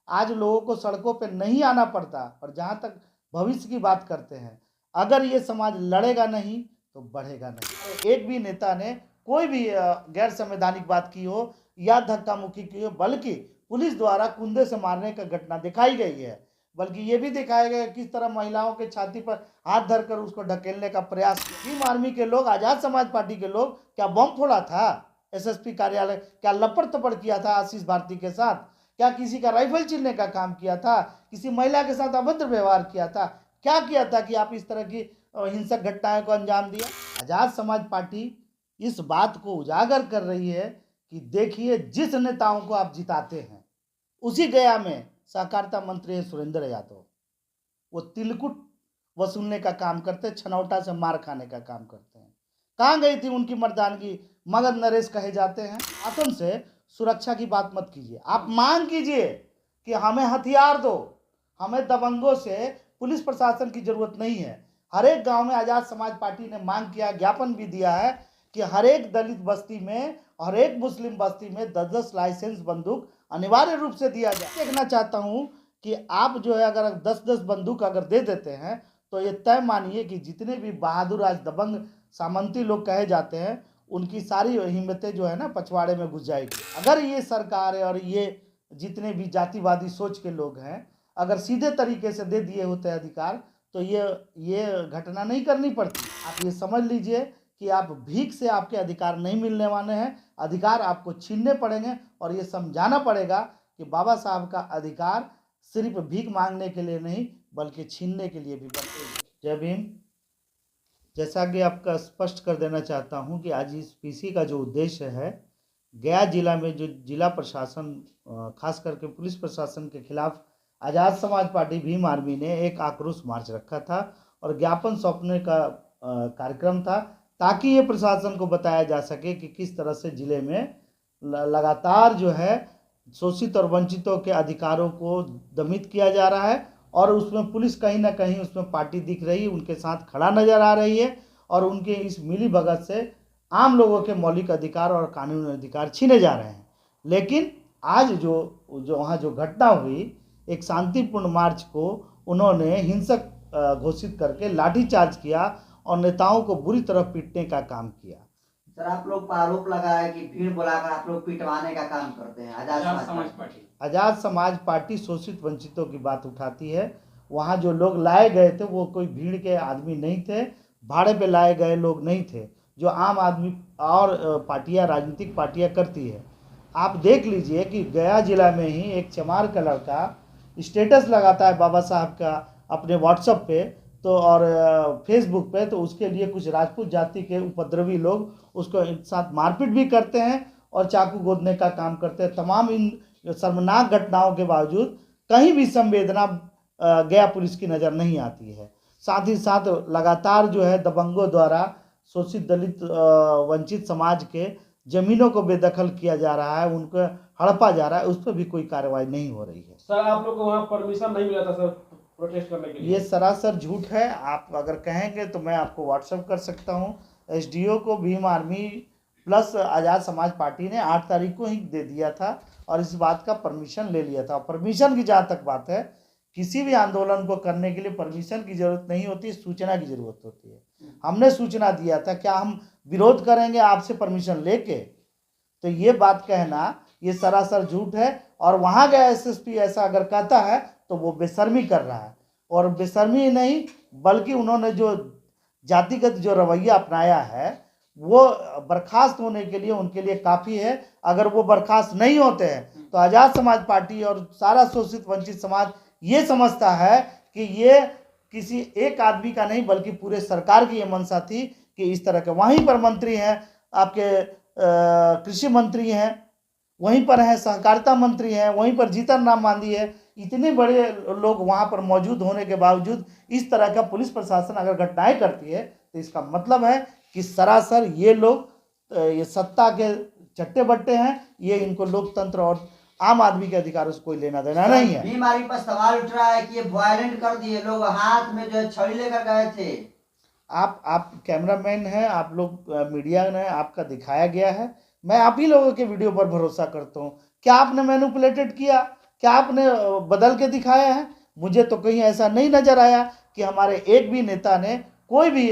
आज लोगों को सड़कों पे नहीं आना पड़ता। और जहाँ तक भविष्य की बात करते हैं, अगर ये समाज लड़ेगा नहीं तो बढ़ेगा नहीं। एक भी नेता ने कोई भी गैर संवैधानिक बात की हो या धक्का मुक्की की हो, बल्कि पुलिस द्वारा कुंदे से मारने का घटना दिखाई गई है, बल्कि ये भी दिखाया गया किस तरह महिलाओं के छाती पर हाथ धरकर उसको ढकेलने का प्रयास। भीम आर्मी के लोग, आजाद समाज पार्टी के लोग क्या बम फोड़ा था एसएसपी कार्यालय? क्या लपड़ तपड़ किया था आशीष भारती के साथ? क्या किसी का राइफल छीनने का काम किया था? किसी महिला के साथ अभद्र व्यवहार किया था? क्या किया था कि आप इस तरह की हिंसक घटनाओं को अंजाम दिया? आजाद समाज पार्टी इस बात को उजागर कर रही है कि देखिए, जिस नेताओं को आप जिताते हैं, उसी गया में सहकारिता मंत्री है सुरेंद्र यादव, वो तिलकुट वसूलने का काम करते, छनौटा से मार खाने का काम करते हैं। कहाँ गई थी उनकी मर्दानगी? मगध नरेश कहे जाते हैं। आतंक से सुरक्षा की बात मत कीजिए, आप मांग कीजिए कि हमें हथियार दो, हमें दबंगों से पुलिस प्रशासन की जरूरत नहीं है। हर एक गांव में आजाद समाज पार्टी ने मांग किया, ज्ञापन भी दिया है कि हर एक दलित बस्ती में, हर एक मुस्लिम बस्ती में 10-10 लाइसेंस बंदूक अनिवार्य रूप से दिया जाए। देखना चाहता हूं कि आप जो है अगर 10-10 बंदूक अगर दे देते हैं तो ये तय मानिए कि जितने भी बहादुर आज दबंग सामंती लोग कहे जाते हैं, उनकी सारी हिम्मतें जो है ना पछवाड़े में घुस जाएगी। अगर ये सरकार है और ये जितने भी जातिवादी सोच के लोग हैं, अगर सीधे तरीके से दे दिए होते अधिकार तो ये घटना नहीं करनी पड़ती। आप ये समझ लीजिए कि आप भीख से आपके अधिकार नहीं मिलने वाले हैं, अधिकार आपको छीनने पड़ेंगे। और ये समझाना पड़ेगा कि बाबा साहब का अधिकार सिर्फ भीख मांगने के लिए नहीं बल्कि छीनने के लिए भी बनते। जय भीम। जैसा कि आपका स्पष्ट कर देना चाहता हूं कि आज इस पीसी का जो उद्देश्य है, गया जिला में जो जिला प्रशासन खास करके पुलिस प्रशासन के खिलाफ आज़ाद समाज पार्टी भीम आर्मी ने एक आक्रोश मार्च रखा था और ज्ञापन सौंपने का कार्यक्रम था, ताकि ये प्रशासन को बताया जा सके कि किस तरह से जिले में लगातार जो है शोषित और वंचितों के अधिकारों को दमित किया जा रहा है। और उसमें पुलिस कहीं ना कहीं उसमें पार्टी दिख रही, उनके साथ खड़ा नजर आ रही है और उनके इस मिली भगत से आम लोगों के मौलिक अधिकार और कानूनी अधिकार छीने जा रहे हैं। लेकिन आज जो वहाँ जो घटना हुई, एक शांतिपूर्ण मार्च को उन्होंने हिंसक घोषित करके लाठीचार्ज किया और नेताओं को बुरी तरह पीटने का काम किया। सर, आप लोग पर आरोप लगा है कि भीड़ बुलाकर आप लोग पिटवाने का काम करते हैं। आजाद समाज पार्टी शोषित वंचितों की बात उठाती है। वहाँ जो लोग लाए गए थे वो कोई भीड़ के आदमी नहीं थे, भाड़े पे लाए गए लोग नहीं थे, जो आम आदमी और पार्टियां, राजनीतिक पार्टियां करती है। आप देख लीजिए कि गया जिला में ही एक चमार का लड़का स्टेटस लगाता है बाबा साहब का अपने व्हाट्सएप पे तो और फेसबुक पे, तो उसके लिए कुछ राजपूत जाति के उपद्रवी लोग उसको साथ मारपीट भी करते हैं और चाकू गोदने का काम करते हैं। तमाम इन शर्मनाक घटनाओं के बावजूद कहीं भी संवेदना गया पुलिस की नज़र नहीं आती है। साथ ही साथ लगातार जो है दबंगों द्वारा शोषित दलित वंचित समाज के जमीनों को बेदखल किया जा रहा है, उनको हड़पा जा रहा है, उस पर भी कोई कार्रवाई नहीं हो रही है। सर, आप लोग को वहाँ परमिशन नहीं मिला था सर प्रोटेस्ट करने के लिए? ये सरासर झूठ है। आप अगर कहेंगे तो मैं आपको व्हाट्सएप कर सकता हूँ। एसडीओ को भीम आर्मी प्लस आज़ाद समाज पार्टी ने 8 तारीख को ही दे दिया था और इस बात का परमिशन ले लिया था। परमिशन की जहाँ तक बात है, किसी भी आंदोलन को करने के लिए परमिशन की जरूरत नहीं होती, सूचना की जरूरत होती है। हमने सूचना दिया था, क्या हम विरोध करेंगे आपसे परमिशन लेके? तो ये बात कहना ये सरासर झूठ है। और वहाँ गया एसएसपी ऐसा अगर कहता है तो वो बेशर्मी कर रहा है। और बेशर्मी नहीं बल्कि उन्होंने जो जातिगत जो रवैया अपनाया है वो बर्खास्त होने के लिए उनके लिए काफ़ी है। अगर वो बर्खास्त नहीं होते हैं तो आज़ाद समाज पार्टी और सारा शोषित वंचित समाज ये समझता है कि ये किसी एक आदमी का नहीं बल्कि पूरे सरकार की ये मंशा थी कि इस तरह के। वहीं पर मंत्री हैं आपके कृषि मंत्री हैं, वहीं पर हैं सहकारिता मंत्री हैं, वहीं पर जीतन राम मांझी है। इतने बड़े लोग वहाँ पर मौजूद होने के बावजूद इस तरह का पुलिस प्रशासन अगर घटनाएं करती है तो इसका मतलब है कि सरासर ये लोग ये सत्ता के चट्टे बट्टे हैं। ये इनको लोकतंत्र और आम आदमी के अधिकारों से कोई लेना देना नहीं है। भीम आर्मी पर सवाल उठ रहा है कि ये वायलेंट कर दिए, लोग हाथ में जो है छड़ी लेकर गए थे। आप कैमरामैन हैं, आप लोग मीडिया ने आपका दिखाया गया है, मैं आप ही लोगों के वीडियो पर भरोसा करता हूँ। क्या आपने मैनिपुलेटेड किया? क्या आपने बदल के दिखाया है? मुझे तो कहीं ऐसा नहीं नजर आया कि हमारे एक भी नेता ने कोई भी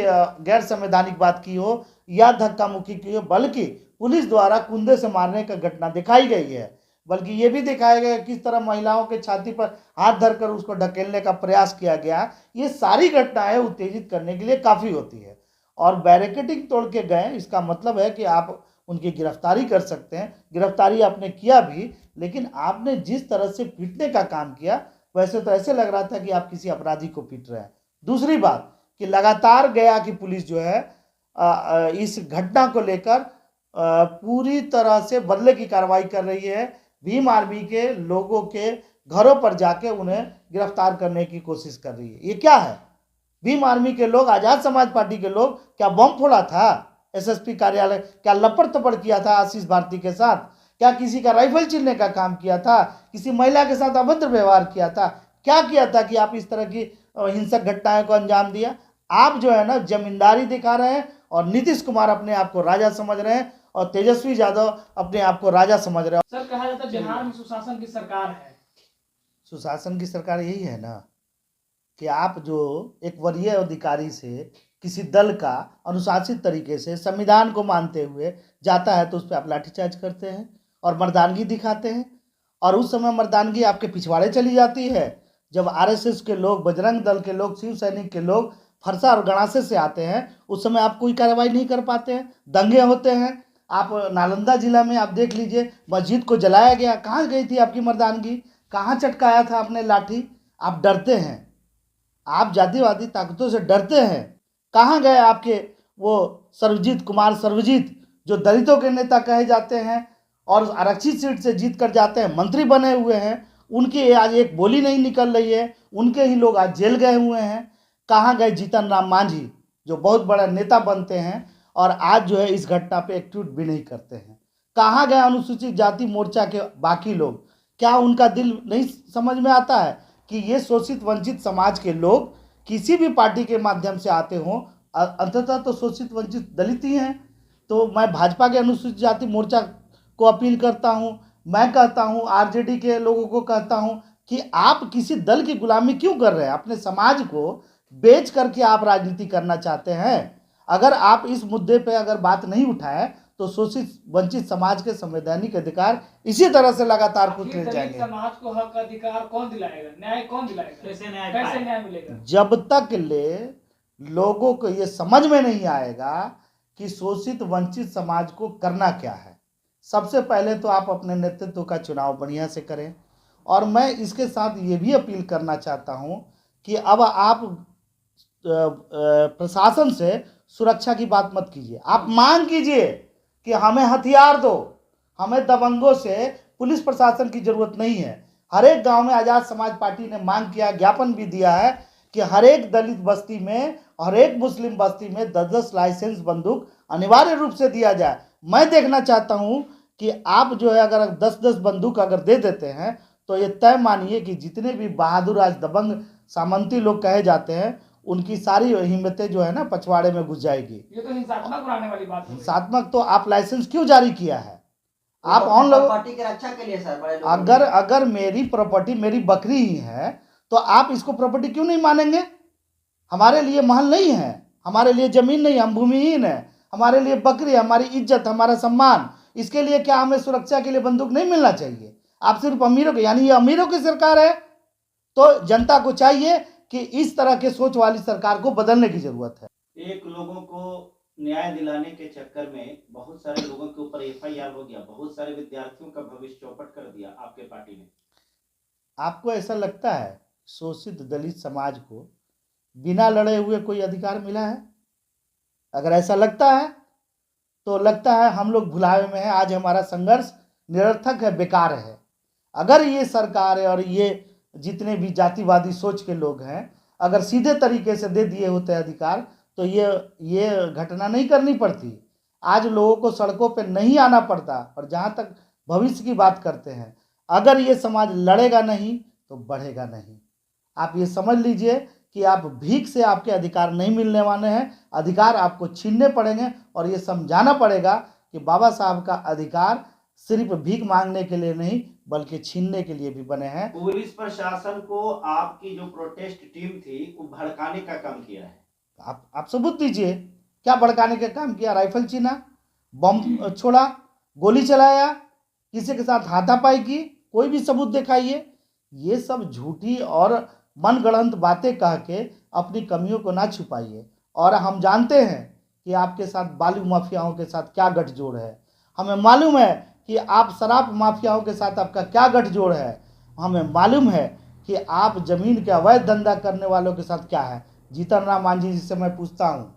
गैर संवैधानिक बात की हो या धक्का मुक्की की हो, बल्कि पुलिस द्वारा कुंदे से मारने का घटना दिखाई गई है। बल्कि ये भी दिखाया गया किस तरह महिलाओं के छाती पर हाथ धरकर उसको ढकेलने का प्रयास किया गया। ये सारी घटनाएं उत्तेजित करने के लिए काफ़ी होती है। और बैरिकेडिंग तोड़ के गए, इसका मतलब है कि आप उनकी गिरफ्तारी कर सकते हैं। गिरफ्तारी आपने किया भी, लेकिन आपने जिस तरह से पीटने का काम किया, वैसे तो ऐसे लग रहा था कि आप किसी अपराधी को पीट रहे हैं। दूसरी बात कि लगातार गया कि पुलिस जो है इस घटना को लेकर पूरी तरह से बदले की कार्रवाई कर रही है। भीम आर्मी के लोगों के घरों पर जाके उन्हें गिरफ्तार करने की कोशिश कर रही है। ये क्या है? भीम आर्मी के लोग, आजाद समाज पार्टी के लोग क्या बम फोड़ा था एसएसपी कार्यालय? क्या लपड़ तपड़ किया था आशीष भारती के साथ? क्या किसी का राइफल छीनने का काम किया था? किसी महिला के साथ अभद्र व्यवहार किया था? क्या किया था कि आप इस तरह की हिंसक घटनाओं को अंजाम दिया? आप जो है ना जमींदारी दिखा रहे हैं और नीतीश कुमार अपने आप को राजा समझ रहे हैं और तेजस्वी यादव अपने आप को राजा समझ रहे हैं। सर, कहा जाता है बिहार में सुशासन की सरकार है। सुशासन की सरकार यही है ना कि आप जो एक वरीय अधिकारी से किसी दल का अनुशासित तरीके से संविधान को मानते हुए जाता है तो उस पर आप लाठीचार्ज करते हैं और मर्दानगी दिखाते हैं। और उस समय मर्दानगी आपके पिछवाड़े चली जाती है जब आरएसएस के लोग, बजरंग दल के लोग, शिव सैनिक के लोग फरसा और गणासे से आते हैं। उस समय आप कोई कार्रवाई नहीं कर पाते हैं, दंगे होते हैं। आप नालंदा जिला में आप देख लीजिए, मस्जिद को जलाया गया। कहाँ गई थी आपकी मर्दानगी? कहाँ चटकाया था आपने लाठी? आप डरते हैं, आप जातिवादी ताकतों से डरते हैं। कहाँ गए आपके वो सर्वजीत कुमार सर्वजीत, जो दलितों के नेता कहे जाते हैं और आरक्षित सीट से जीत कर जाते हैं, मंत्री बने हुए हैं? उनकी आज एक बोली नहीं निकल रही है, उनके ही लोग आज जेल गए हुए हैं। कहाँ गए जीतन राम मांझी, जो बहुत बड़ा नेता बनते हैं और आज जो है इस घटना पे एक ट्वीट भी नहीं करते हैं? कहाँ गए अनुसूचित जाति मोर्चा के बाकी लोग? क्या उनका दिल नहीं समझ में आता है कि ये शोषित वंचित समाज के लोग किसी भी पार्टी के माध्यम से आते हों, अंततः तो शोषित वंचित दलित ही हैं। तो मैं भाजपा के अनुसूचित जाति मोर्चा को अपील करता हूं, मैं कहता हूं, आरजेडी के लोगों को कहता हूं कि आप किसी दल की गुलामी क्यों कर रहे हैं? अपने समाज को बेच करके आप राजनीति करना चाहते हैं। अगर आप इस मुद्दे पे अगर बात नहीं उठाएं तो शोषित वंचित समाज के संवैधानिक अधिकार इसी तरह से लगातार कुचले जाएंगे। समाज को हक अधिकार कौन दिलाएगा? न्याय कौन दिलाएगा? कैसे न्याय मिलेगा? जब तक ले लोगों को ये समझ में नहीं आएगा कि शोषित वंचित समाज को करना क्या है। सबसे पहले तो आप अपने नेतृत्व का चुनाव बढ़िया से करें। और मैं इसके साथ ये भी अपील करना चाहता हूं कि अब आप प्रशासन से सुरक्षा की बात मत कीजिए। आप मांग कीजिए कि हमें हथियार दो, हमें दबंगों से पुलिस प्रशासन की जरूरत नहीं है। हर एक गांव में आजाद समाज पार्टी ने मांग किया, ज्ञापन भी दिया है कि हर एक दलित बस्ती में, हर एक मुस्लिम बस्ती में 10-10 लाइसेंस बंदूक अनिवार्य रूप से दिया जाए। मैं देखना चाहता हूं कि आप जो है अगर 10-10 बंदूक अगर दे देते हैं तो ये तय मानिए कि जितने भी बहादुर आज दबंग सामंती लोग कहे जाते हैं उनकी सारी हिम्मतें जो है ना पछवाड़े में घुस जाएगी। ये तो हिंसात्मक बनाने वाली बात है। हिंसात्मक तो आप लाइसेंस क्यों जारी किया है? आप ऑन लोग प्रॉपर्टी की रक्षा के लिए सर, बड़े लोग अगर मेरी प्रॉपर्टी मेरी बकरी ही है तो आप इसको प्रॉपर्टी क्यों नहीं मानेंगे? हमारे लिए महल नहीं है, हमारे लिए जमीन नहीं, हम भूमिहीन है, हमारे लिए बकरी, हमारी इज्जत, हमारा सम्मान। इसके लिए क्या हमें सुरक्षा के लिए बंदूक नहीं मिलना चाहिए? आप सिर्फ अमीरों के, यानी ये अमीरों की सरकार है। तो जनता को चाहिए कि इस तरह के सोच वाली सरकार को बदलने की जरूरत है। एक लोगों को न्याय दिलाने के चक्कर में बहुत सारे लोगों के ऊपर एफआईआर हो गया, बहुत सारे विद्यार्थियों का भविष्य चौपट कर दिया आपके पार्टी ने। आपको ऐसा लगता है शोषित दलित समाज को बिना लड़े हुए कोई अधिकार मिला है? अगर ऐसा लगता है तो लगता है हम लोग भुलावे में हैं। आज हमारा संघर्ष निरर्थक है, बेकार है। अगर ये सरकार है और ये जितने भी जातिवादी सोच के लोग हैं अगर सीधे तरीके से दे दिए होते अधिकार तो ये घटना नहीं करनी पड़ती। आज लोगों को सड़कों पे नहीं आना पड़ता। और जहाँ तक भविष्य की बात करते हैं, अगर ये समाज लड़ेगा नहीं तो बढ़ेगा नहीं। आप ये समझ लीजिए कि आप भीख से आपके अधिकार नहीं मिलने वाले हैं, अधिकार आपको छीनने पड़ेंगे। और ये समझाना पड़ेगा कि बाबा साहब का अधिकार सिर्फ भीख मांगने के लिए नहीं, बल्कि छीनने के लिए भी बने हैं। पुलिस प्रशासन को आपकी जो प्रोटेस्ट टीम थी वो भड़काने का काम किया है। आप सबूत दीजिए, क्या भड़काने का काम किया? राइफल छीना, बम छोड़ा, गोली चलाया, किसी के साथ हाथापाई की, कोई भी सबूत दिखाइए। ये सब झूठी और मनगढ़ंत बातें कह के अपनी कमियों को ना छुपाइए। और हम जानते हैं कि आपके साथ बालू माफियाओं के साथ क्या गठजोड़ है, हमें मालूम है कि आप शराब माफियाओं के साथ आपका क्या गठजोड़ है, हमें मालूम है कि आप जमीन के अवैध धंधा करने वालों के साथ क्या है। जीतन राम मांझी जी से मैं पूछता हूँ,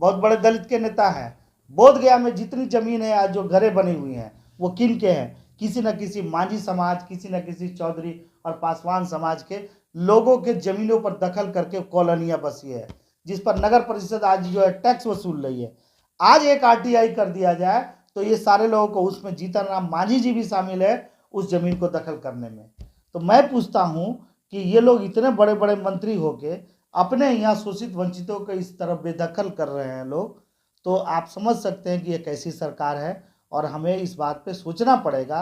बहुत बड़े दलित के नेता हैं, बोध गया में जितनी जमीन है आज जो घरें बनी हुई हैं वो किन के हैं? किसी न किसी मांझी समाज, किसी न किसी चौधरी और पासवान समाज के लोगों के जमीनों पर दखल करके कॉलोनियां बसी है, जिस पर नगर परिषद आज जो है टैक्स वसूल रही है। आज एक आरटीआई कर दिया जाए तो ये सारे लोगों को, उसमें जीतन राम मांझी जी भी शामिल है उस जमीन को दखल करने में। तो मैं पूछता हूँ कि ये लोग इतने बड़े बड़े मंत्री होके अपने यहाँ शोषित वंचितों को इस तरह बेदखल कर रहे हैं लोग, तो आप समझ सकते हैं कि ये कैसी सरकार है। और हमें इस बात पे सोचना पड़ेगा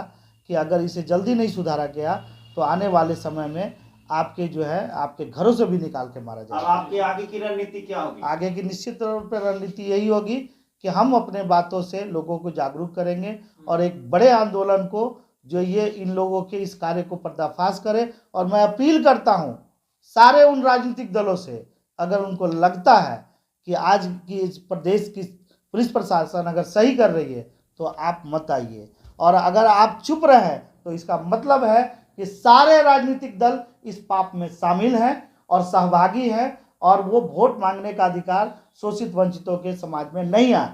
कि अगर इसे जल्दी नहीं सुधारा गया तो आने वाले समय में आपके जो है आपके घरों से भी निकाल के मारा अब जाएगा। आपकी आगे की रणनीति क्या होगी? आगे की निश्चित तौर पर रणनीति यही होगी कि हम अपने बातों से लोगों को जागरूक करेंगे और एक बड़े आंदोलन को जो ये इन लोगों के इस कार्य को पर्दाफाश करे। और मैं अपील करता हूँ सारे उन राजनीतिक दलों से, अगर उनको लगता है कि आज की इस प्रदेश की पुलिस प्रशासन अगर सही कर रही है तो आप मत आइए, और अगर आप चुप रहे तो इसका मतलब है कि सारे राजनीतिक दल इस पाप में शामिल हैं और सहभागी हैं, और वो वोट मांगने का अधिकार शोषित वंचितों के समाज में नहीं आए।